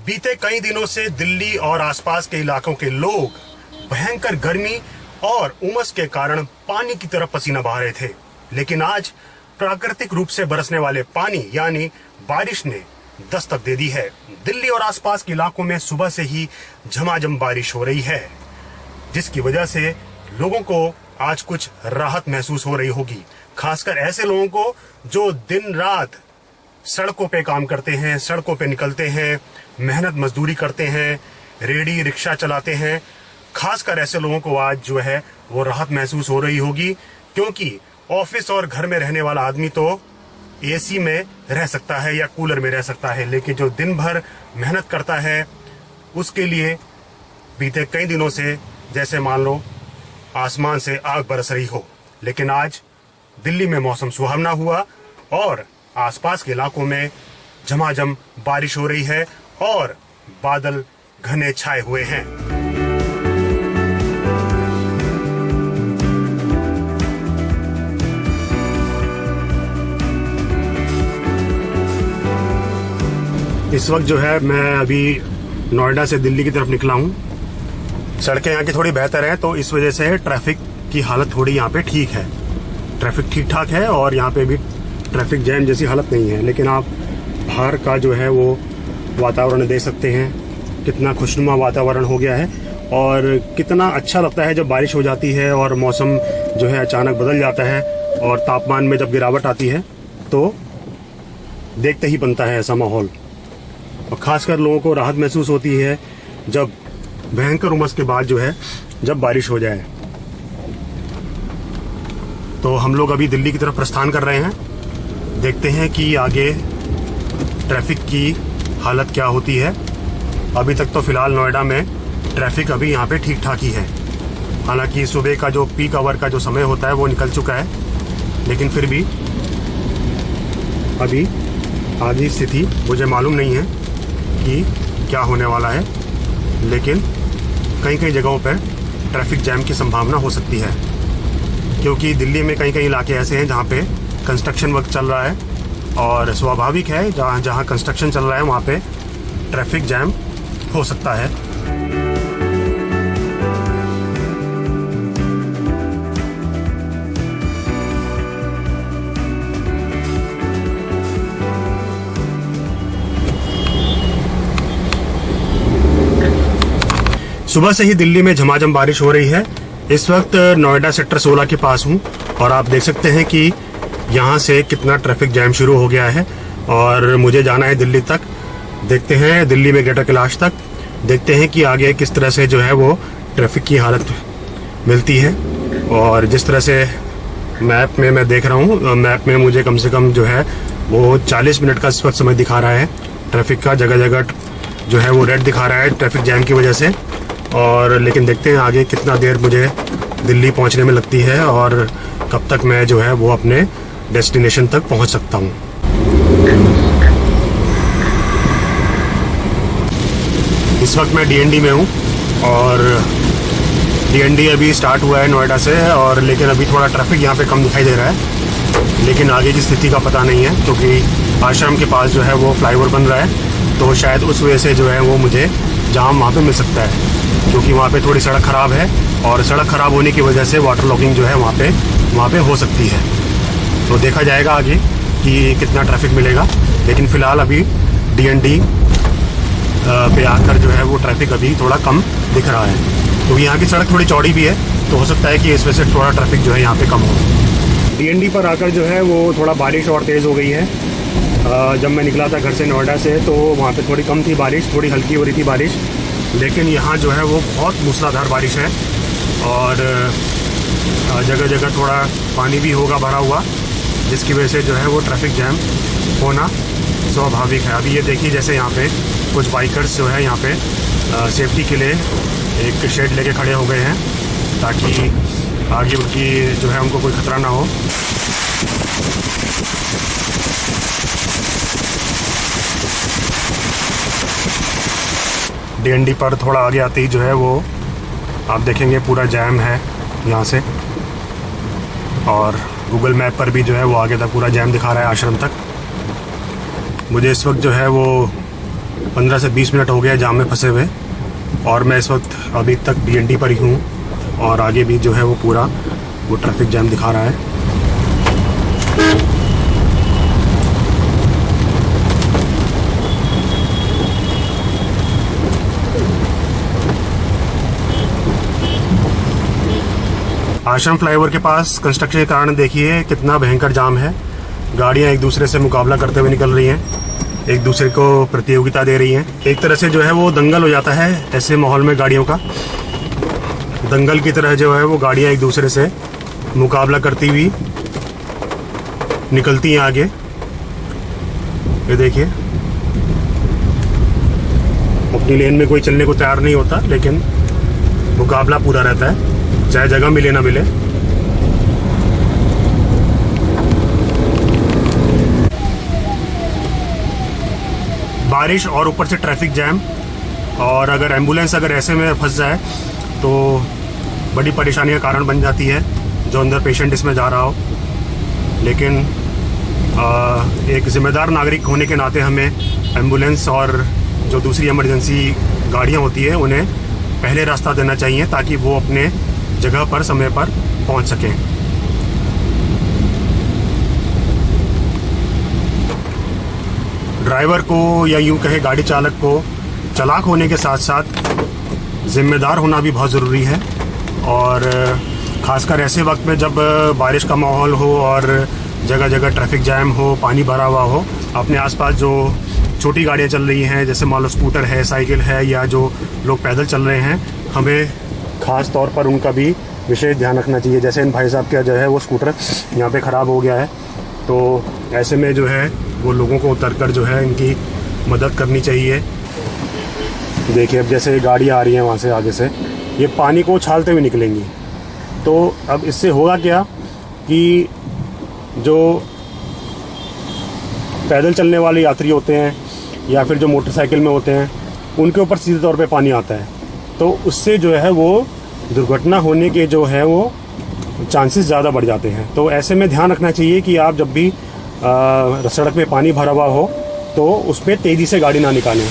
बीते कई दिनों से दिल्ली और आसपास के इलाकों के लोग भयंकर गर्मी और उमस के कारण पानी की तरफ पसीना बहा रहे थे, लेकिन आज प्राकृतिक रूप से बरसने वाले पानी यानी बारिश ने दस्तक दे दी है। दिल्ली और आसपास के इलाकों में सुबह से ही झमाझम बारिश हो रही है, जिसकी वजह से लोगों को आज कुछ राहत महसूस हो रही होगी। खासकर ऐसे लोगों को जो दिन रात सड़कों पे काम करते हैं, सड़कों पे निकलते हैं, मेहनत मजदूरी करते हैं, रेडी रिक्शा चलाते हैं। खासकर ऐसे लोगों को आज जो है वो राहत महसूस हो रही होगी, क्योंकि ऑफिस और घर में रहने वाला आदमी तो एसी में रह सकता है या कूलर में रह सकता है, लेकिन जो दिन भर मेहनत करता है उसके लिए बीते कई दिनों से जैसे मान लो आसमान से आग बरस रही हो। लेकिन आज दिल्ली में मौसम सुहावना हुआ और आसपास के इलाकों में झमाझम बारिश हो रही है और बादल घने छाए हुए हैं। इस वक्त जो है मैं अभी नोएडा से दिल्ली की तरफ निकला हूँ। सड़कें यहाँ की थोड़ी बेहतर हैं, तो इस वजह से ट्रैफिक की हालत थोड़ी यहाँ पे ठीक है। ट्रैफिक ठीक ठाक है और यहाँ पे भी ट्रैफिक जैम जैसी हालत नहीं है। लेकिन आप बाहर का जो है वो वातावरण देख सकते हैं, कितना खुशनुमा वातावरण हो गया है और कितना अच्छा लगता है जब बारिश हो जाती है और मौसम जो है अचानक बदल जाता है और तापमान में जब गिरावट आती है तो देखते ही बनता है ऐसा माहौल। और खासकर लोगों को राहत महसूस होती है जब भयंकर उमस के बाद जो है जब बारिश हो जाए। तो हम लोग अभी दिल्ली की तरफ प्रस्थान कर रहे हैं। देखते हैं कि आगे ट्रैफिक की हालत क्या होती है। अभी तक तो फिलहाल नोएडा में ट्रैफिक अभी यहाँ पे ठीक ठाक ही है। हालांकि सुबह का जो पीक आवर का जो समय होता है वो निकल चुका है, लेकिन फिर भी अभी आगे स्थिति मुझे मालूम नहीं है कि क्या होने वाला है, लेकिन कई कई जगहों पर ट्रैफिक जैम की संभावना हो सकती है, क्योंकि दिल्ली में कई कई इलाके ऐसे हैं जहाँ पे कंस्ट्रक्शन वर्क चल रहा है और स्वाभाविक है जहाँ जहाँ कंस्ट्रक्शन चल रहा है वहाँ पे ट्रैफिक जैम हो सकता है। सुबह से ही दिल्ली में झमाझम बारिश हो रही है। इस वक्त नोएडा सेक्टर 16 के पास हूँ और आप देख सकते हैं कि यहाँ से कितना ट्रैफिक जैम शुरू हो गया है और मुझे जाना है दिल्ली तक। देखते हैं दिल्ली में ग्रेटर कैलाश तक, देखते हैं कि आगे किस तरह से जो है वो ट्रैफिक की हालत मिलती है। और जिस तरह से मैप में मैं देख रहा हूँ, मैप में मुझे कम से कम जो है वो 40 मिनट का इस वक्त समय दिखा रहा है ट्रैफिक का। जगह जगह जो है वो रेड दिखा रहा है ट्रैफिक जैम की वजह से। और लेकिन देखते हैं आगे कितना देर मुझे दिल्ली पहुंचने में लगती है और कब तक मैं जो है वो अपने डेस्टिनेशन तक पहुंच सकता हूं। इस वक्त मैं डीएनडी में हूं और डीएनडी अभी स्टार्ट हुआ है नोएडा से, और लेकिन अभी थोड़ा ट्रैफिक यहां पे कम दिखाई दे रहा है, लेकिन आगे की स्थिति का पता नहीं है, क्योंकि आश्रम के पास जो है वो फ्लाईओवर बन रहा है, तो शायद उस वजह से जो है वो मुझे जाम वहाँ पे मिल सकता है, क्योंकि वहाँ पे थोड़ी सड़क ख़राब है और सड़क ख़राब होने की वजह से वाटर लॉगिंग जो है वहाँ पे हो सकती है। तो देखा जाएगा आगे कि कितना ट्रैफिक मिलेगा, लेकिन फ़िलहाल अभी डीएनडी पे आकर जो है वो ट्रैफिक अभी थोड़ा कम दिख रहा है, क्योंकि यहाँ की सड़क थोड़ी चौड़ी भी है, तो हो सकता है कि इस वजह से थोड़ा ट्रैफिक जो है यहाँ पे कम हो। डीएनडी पर आकर जो है वो थोड़ा बारिश और तेज़ हो गई है। जब मैं निकला था घर से नोएडा से तो वहाँ पे थोड़ी कम थी बारिश, थोड़ी हल्की हो रही थी बारिश, लेकिन यहाँ जो है वो बहुत मूसलाधार बारिश है और जगह जगह थोड़ा पानी भी होगा भरा हुआ, जिसकी वजह से जो है वो ट्रैफिक जैम होना स्वाभाविक है। अभी ये देखिए जैसे यहाँ पे कुछ बाइकर्स जो है यहाँ पे सेफ्टी के लिए एक शेड लेके खड़े हो गए हैं, ताकि आगे उनकी जो है उनको कोई खतरा ना हो। डीएनडी पर थोड़ा आगे आते ही जो है वो आप देखेंगे पूरा जैम है यहाँ से, और गूगल मैप पर भी जो है वो आगे तक पूरा जैम दिखा रहा है आश्रम तक। मुझे इस वक्त जो है वो 15 से 20 मिनट हो गया जाम में फंसे हुए, और मैं इस वक्त अभी तक डीएनडी पर ही हूँ, और आगे भी जो है वो पूरा वो ट्रैफिक जैम दिखा रहा है। आश्रम फ्लाईओवर के पास कंस्ट्रक्शन के कारण देखिए कितना भयंकर जाम है। गाड़ियां एक दूसरे से मुकाबला करते हुए निकल रही हैं, एक दूसरे को प्रतियोगिता दे रही हैं। एक तरह से जो है वो दंगल हो जाता है ऐसे माहौल में, गाड़ियों का दंगल की तरह जो है वो गाड़ियां एक दूसरे से मुकाबला करती हुई निकलती हैं आगे। ये देखिए, अपनी लेन में कोई चलने को तैयार नहीं होता, लेकिन मुकाबला पूरा रहता है, चाहे जगह मिले ना मिले। बारिश और ऊपर से ट्रैफिक जैम, और अगर एम्बुलेंस अगर ऐसे में फंस जाए तो बड़ी परेशानी का कारण बन जाती है, जो अंदर पेशेंट इसमें जा रहा हो। लेकिन एक जिम्मेदार नागरिक होने के नाते हमें एम्बुलेंस और जो दूसरी इमरजेंसी गाड़ियां होती है उन्हें पहले रास्ता देना चाहिए, ताकि वो अपने जगह पर समय पर पहुंच सकें। ड्राइवर को या यूं कहे गाड़ी चालक को चालाक होने के साथ साथ जिम्मेदार होना भी बहुत ज़रूरी है, और ख़ासकर ऐसे वक्त में जब बारिश का माहौल हो और जगह जगह ट्रैफिक जैम हो, पानी भरा हुआ हो। अपने आसपास जो छोटी गाड़ियाँ चल रही हैं, जैसे मान लो स्कूटर है, साइकिल है, या जो लोग पैदल चल रहे हैं, हमें ख़ास तौर पर उनका भी विशेष ध्यान रखना चाहिए। जैसे इन भाई साहब का जो है वो स्कूटर यहाँ पे ख़राब हो गया है, तो ऐसे में जो है वो लोगों को उतरकर जो है इनकी मदद करनी चाहिए। देखिए, अब जैसे गाड़ी आ रही है वहाँ से आगे से, ये पानी को उछालते हुए निकलेंगी, तो अब इससे होगा क्या कि जो पैदल चलने वाले यात्री होते हैं या फिर जो मोटरसाइकिल में होते हैं, उनके ऊपर सीधे तौर पे पानी आता है, तो उससे जो है वो दुर्घटना होने के जो है वो चांसेस ज़्यादा बढ़ जाते हैं। तो ऐसे में ध्यान रखना चाहिए कि आप जब भी सड़क पे पानी भरा हुआ हो तो उस पर तेज़ी से गाड़ी ना निकालें।